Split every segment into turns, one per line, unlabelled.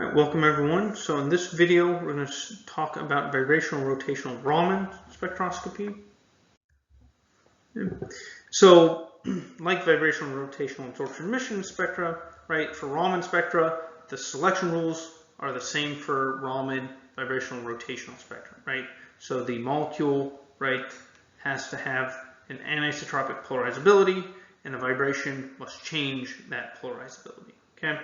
All right, welcome everyone. So in this video, we're going to talk about vibrational rotational Raman spectroscopy. So, like vibrational rotational absorption emission spectra, right? For Raman spectra, the selection rules are the same for Raman vibrational rotational spectra, right? So the molecule, right, has to have an anisotropic polarizability, and the vibration must change that polarizability. Okay.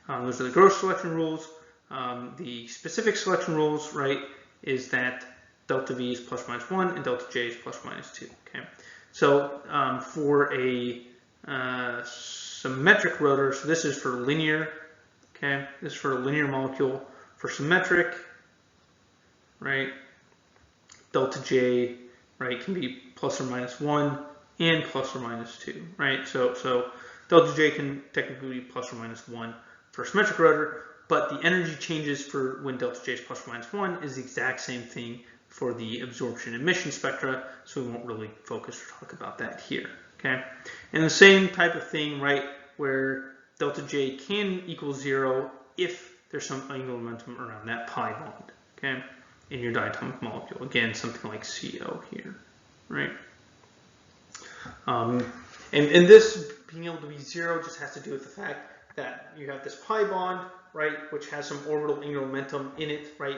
Those are the gross selection rules. The specific selection rules, right, is that delta V is plus minus 1 and delta J is plus minus 2. Okay, so for a symmetric rotor, so this is for linear. Okay, this is for a linear molecule. For symmetric, right, delta J, right, can be plus or minus 1 and plus or minus 2. Right, so delta J can technically be plus or minus 1 for symmetric rotor, but the energy changes for when delta J is plus or minus 1 is the exact same thing for the absorption emission spectra, so we won't really focus or talk about that here. Okay, and the same type of thing, right, where delta J can equal 0 if there's some angular momentum around that pi bond, okay, in your diatomic molecule. Again, something like CO here, right? And this being able to be 0 just has to do with the fact that you have this pi bond, right, which has some orbital angular momentum in it, right?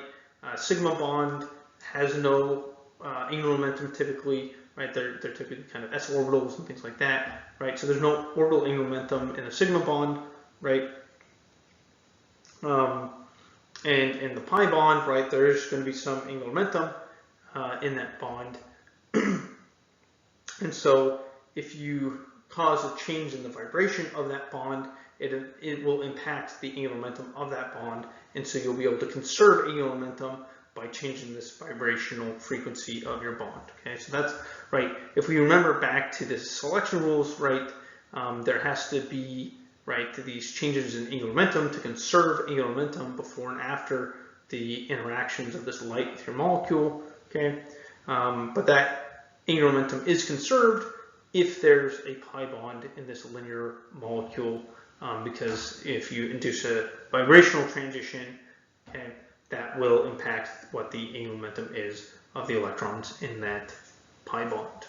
Sigma bond has no angular momentum typically, right? They're typically kind of s orbitals and things like that, right? So there's no orbital angular momentum in a sigma bond, right? And the pi bond, right, there's going to be some angular momentum in that bond. And so if you cause a change in the vibration of that bond, it will impact the angular momentum of that bond, and so you'll be able to conserve angular momentum by changing this vibrational frequency of your bond. Okay, so that's right. If we remember back to the selection rules, right, there has to be, right, these changes in angular momentum to conserve angular momentum before and after the interactions of this light with your molecule. Okay, but that angular momentum is conserved if there's a pi bond in this linear molecule, because if you induce a vibrational transition, okay, that will impact what the angular momentum is of the electrons in that pi bond.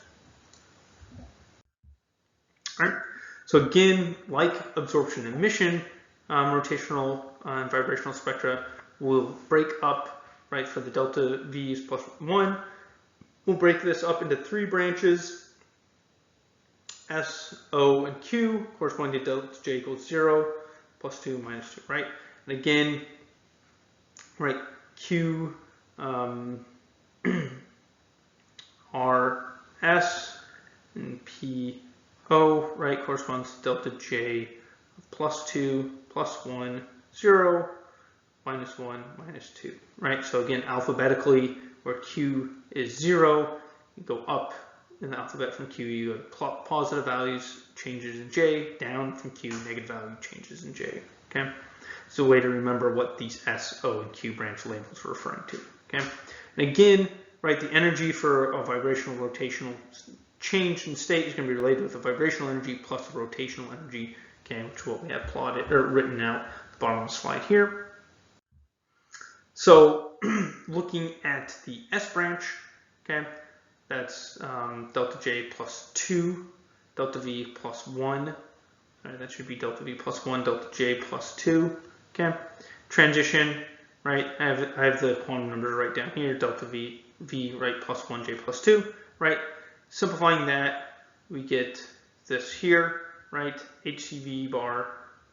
All right. So again, like absorption and emission, rotational and vibrational spectra will break up, right, for the delta V is plus 1. We'll break this up into 3 branches. S, O, and Q, corresponding to delta J equals 0, plus 2, minus 2, right? And again, right, Q, R, S, and P, O, right, corresponds to delta J of plus 2, plus 1, 0, minus 1, minus 2, right? So again, alphabetically, where Q is 0, you go up in the alphabet from Q, you have positive values, changes in J, down from Q, negative value, changes in J, okay? It's a way to remember what these S, O, and Q branch labels are referring to, okay? And again, right, the energy for a vibrational rotational change in state is going to be related with the vibrational energy plus the rotational energy, okay, which is what we have plotted or written out at the bottom of the slide here. So looking at the S branch, okay, that's delta J plus 2, delta V plus 1. Right, that should be delta V plus 1, delta J plus 2. Okay. Transition, right? I have the quantum number right down here, delta V, right, plus 1, J plus 2, right? Simplifying that, we get this here, right? HCV bar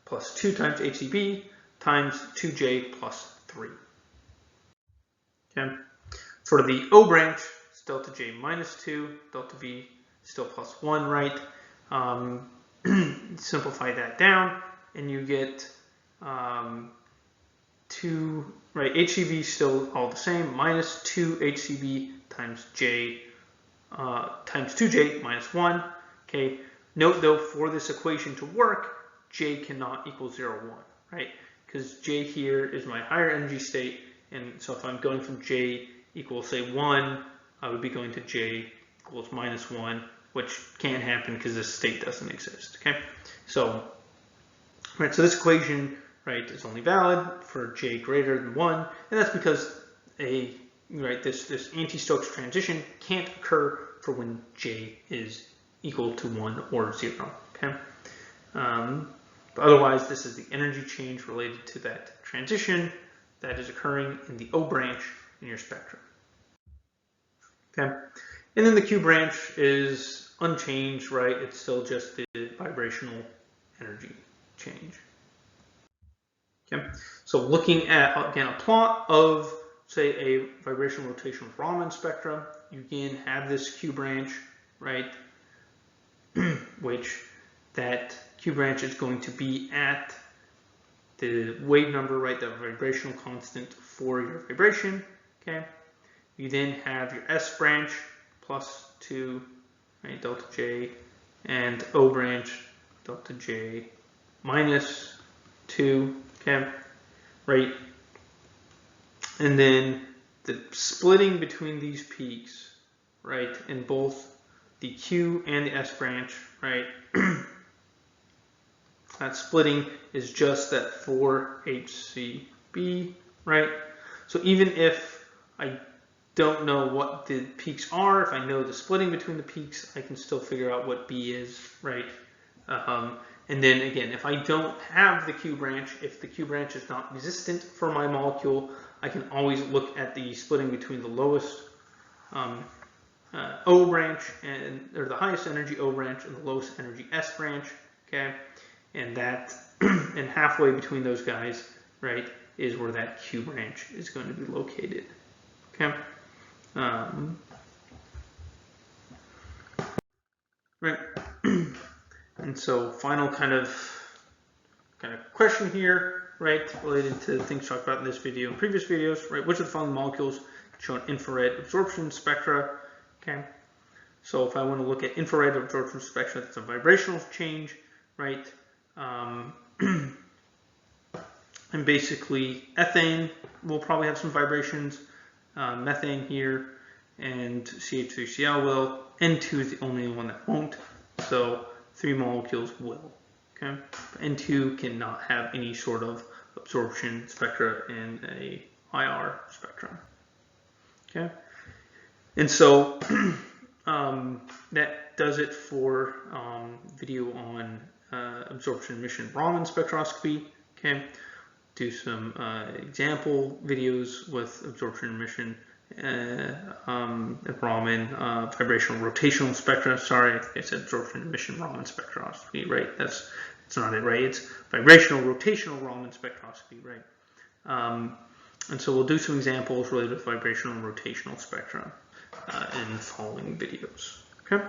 plus 2 times HCV times 2J plus 3. Okay. For the O branch, it's delta J minus 2, delta V still plus 1, right? Simplify that down, and you get 2, right? HCV still all the same, minus 2 HCV times J times 2J minus 1. Okay. Note though, for this equation to work, J cannot equal 0, 1, right? Because J here is my higher energy state, and so if I'm going from J equals, say, 1, I would be going to J equals minus 1, which can't happen because this state doesn't exist, okay? So, right, so this equation, right, is only valid for j greater than 1, and that's because this anti-Stokes transition can't occur for when j is equal to 1 or 0. Okay. But otherwise, this is the energy change related to that transition that is occurring in the O branch in your spectrum. Okay, and then the Q branch is unchanged, right? It's still just the vibrational energy change. Okay, so looking at, again, a plot of, say, a vibrational rotational Raman spectrum, you again have this Q branch, right? Which that Q branch is going to be at the wave number, right, the vibrational constant for your vibration. Okay, you then have your S branch plus 2, right, delta J, and O branch delta J minus 2. Okay, right, and then the splitting between these peaks, right, in both the Q and the S branch, right. That splitting is just that 4HCB, right? So even if I don't know what the peaks are, if I know the splitting between the peaks, I can still figure out what B is, right? And then again, if I don't have the Q branch, if the Q branch is not existent for my molecule, I can always look at the splitting between the lowest O branch or the highest energy O branch and the lowest energy S branch, okay? And that, and halfway between those guys, right, is where that Q branch is going to be located. Okay. Right. And so, final kind of question here, right, related to things talked about in this video and previous videos, right? Which of the following molecules show an infrared absorption spectra? Okay. So if I want to look at infrared absorption spectra, that's a vibrational change, right? And basically ethane will probably have some vibrations, methane here, and CH3Cl will. N2 is the only one that won't, so 3 molecules will. Okay, N2 cannot have any sort of absorption spectra in a IR spectrum. Okay, and so that does it for video on absorption emission Raman spectroscopy. Okay, do some example videos with absorption emission Raman vibrational rotational spectra. Sorry, I said absorption emission Raman spectroscopy, right? That's not it, right? It's vibrational rotational Raman spectroscopy, right? And so we'll do some examples related to vibrational and rotational spectra in the following videos. Okay.